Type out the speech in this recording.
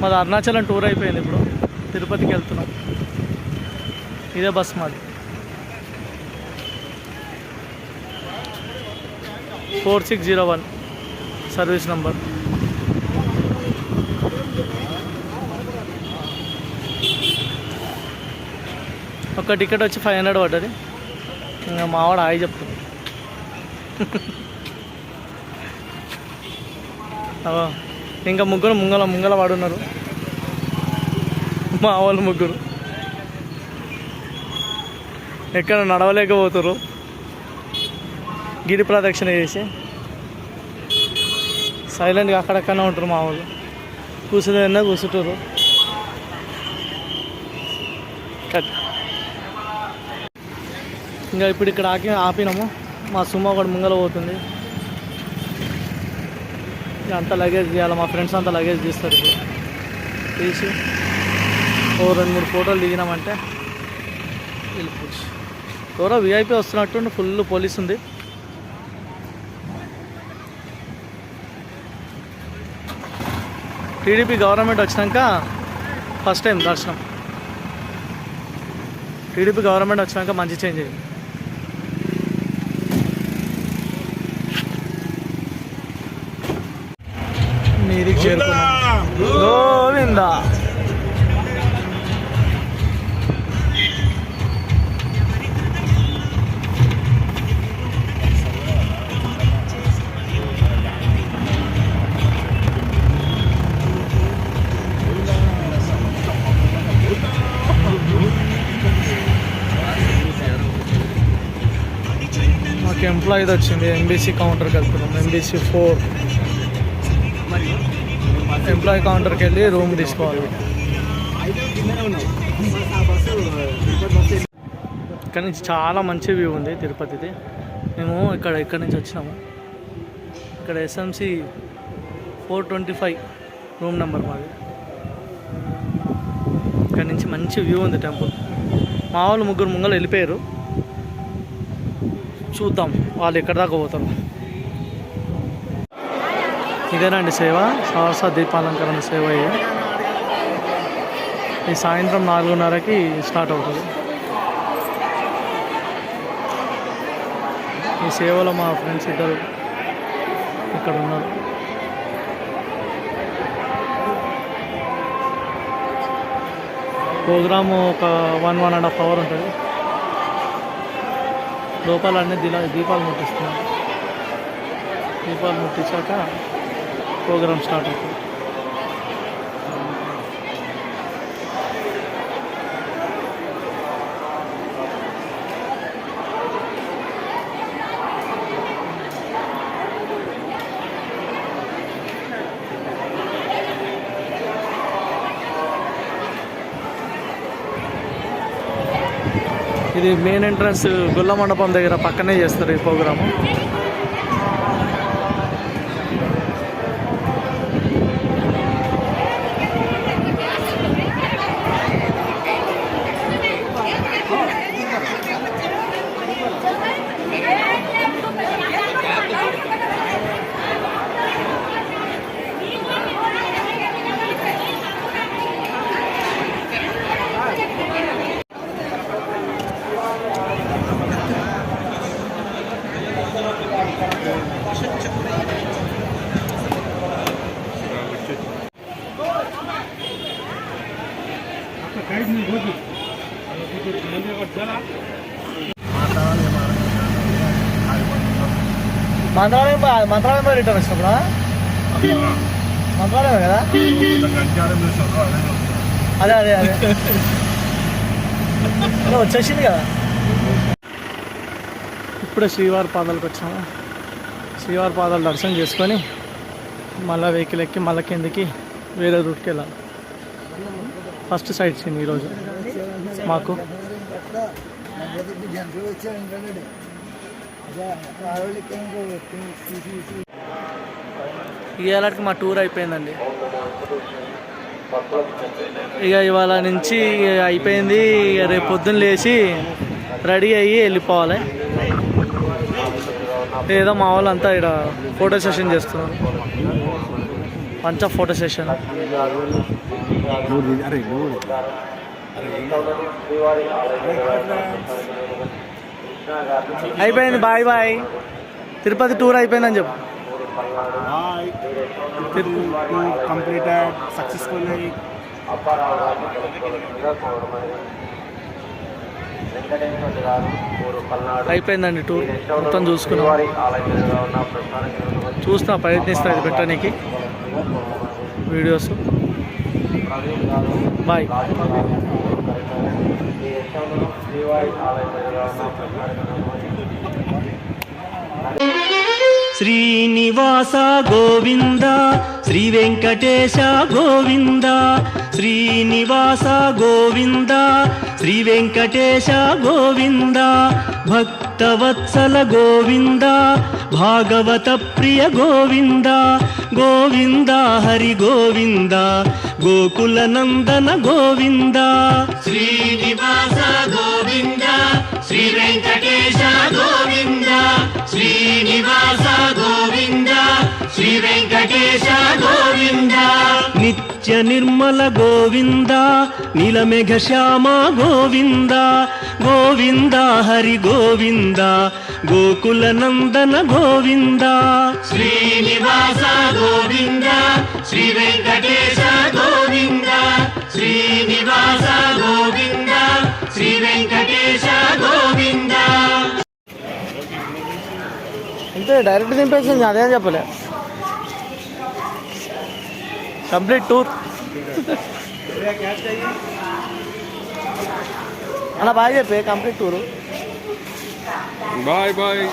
మాది అరుణాచలం టూర్ అయిపోయింది. ఇప్పుడు తిరుపతికి వెళ్తున్నాం. ఇదే బస్ మాది 4601 సర్వీస్ నంబర్. ఒక టికెట్ వచ్చి 500 పడ్డది. ఇంకా మావాడు ఆగి చెప్తుంది. ఇంకా ముగ్గురు ముంగల వాడున్నారు. మా వాళ్ళు ముగ్గురు ఎక్కడ నడవలేకపోతారు. గిరి ప్రదక్షిణ చేసి సైలెంట్గా అక్కడక్కడనే ఉంటారు. మా వాళ్ళు కూర్చున్నా కూర్చుంటారు. ఇంకా ఇప్పుడు ఇక్కడ ఆపినాము. మా సుమ కూడా ముంగల పోతుంది. అంతా లగేజ్ తీయాలి. మా ఫ్రెండ్స్ అంతా లగేజ్ తీస్తారు. ఇప్పుడు తీసి 2-3 ఫోటోలు దిగినామంటే వెళ్ళిపోవచ్చు. ఎవరో విఐపీ వస్తున్నట్టు ఫుల్ పోలీస్ ఉంది. టీడీపీ గవర్నమెంట్ వచ్చినాక ఫస్ట్ టైం దర్శనం. టీడీపీ గవర్నమెంట్ వచ్చినాక మంచి చేంజ్ అయ్యింది. మీదికి చేరుకున్నాం. గోవిందా. మాకు ఎంప్లాయీది వచ్చింది. ఎంబీసీ కౌంటర్కి వెళ్తున్నాం. ఎంబీసీ 4 ఎంప్లాయీ కౌంటర్కి వెళ్ళి రూమ్ తీసుకోవాలి. ఇక్కడ నుంచి చాలా మంచి వ్యూ ఉంది తిరుపతిది. మేము ఇక్కడి నుంచి వచ్చినాము. ఇక్కడ ఎస్ఎంసి 425 రూమ్ నెంబర్ మాది. ఇక్కడ నుంచి మంచి వ్యూ ఉంది టెంపుల్. మా వాళ్ళు ముగ్గురు ముంగలు వెళ్ళిపోయారు. చూద్దాం వాళ్ళు ఎక్కడి దాకా పోతారు. ఇదేనండి సేవ, సహస్ర దీపాలంకరణ సేవ. ఈ సాయంత్రం 4:30కి స్టార్ట్ అవుతుంది. ఈ సేవలో మా ఫ్రెండ్స్ ఇద్దరు ఇక్కడ ఉన్నారు. ప్రోగ్రాము ఒక 1.5 అవర్ ఉంటుంది. లోపల అన్నీ దీపాలు ముట్టిస్తున్నారు. దీపాలు ముట్టించాక ప్రోగ్రామ్ స్టార్ట్ అవుతుంది. ఇది మెయిన్ ఎంట్రన్స్ గుల్ల మండపం దగ్గర పక్కనే చేస్తారు ఈ ప్రోగ్రాము. మంత్రాలయం పోయి రిటర్న్ వచ్చినప్పుడా? మంత్రాలయమే కదా? అదే అదే అదే వచ్చేసింది కదా. ఇప్పుడే శ్రీవారి పాదాలకు వచ్చాము. శ్రీవారి పాదాలు దర్శనం చేసుకొని మళ్ళీ వెహికల్ ఎక్కి మళ్ళీ కిందకి వేరే రూట్కి వెళ్ళాలి. ఫస్ట్ సైట్ సీన్ ఈరోజు మాకు. ఇవాళకి మా టూర్ అయిపోయిందండి. ఇక ఇవాళ నుంచి అయిపోయింది. రేపు పొద్దున్న లేచి రెడీ అయ్యి వెళ్ళిపోవాలి. ఏదో మా వాళ్ళు అంతా ఇక్కడ ఫోటో సెషన్ చేస్తున్నారు. పంచ ఫోటో సెషన్. అయిపోయింది. Bye bye. తిరుపతి టూర్ అయిపోయిందని చెప్పు. Completed successfully. అయిపోయిందండి టూర్ మొత్తం చూసుకున్నాం. చూస్తా, ప్రయత్నిస్తా ఇది పెట్టడానికి వీడియోస్. బాయ్. శ్రీనివాస గోవింద శ్రీ వెంకటేశ గోవింద. శ్రీనివాస గోవింద శ్రీ వెంకటేశ గోవింద. భక్తవత్సల గోవింద భాగవత ప్రియ గోవింద. గోవింద హరి గోవింద గోకుల నందన గోవింద. శ్రీనివాస గోవింద శ్రీ వెంకటేశ గోవింద. శ్రీనివాస గోవింద శ్రీ వెంకటేశ గోవింద. నిత్య నిర్మల గోవింద నీలమేఘ శ్యామ గోవింద. గోవింద హరి గోవింద గోకుల నందన గోవింద. శ్రీనివాస గోవింద శ్రీ వెంకటేశ గోవింద. శ్రీనివాస గోవింద శ్రీ వెంకటేశ గోవింద. అంతే, డైరెక్ట్ దింపేసింది. అదేం చెప్పలే. Complete tour. అలా బాగా చెప్పే కంప్లీట్ టూరు. Bye bye.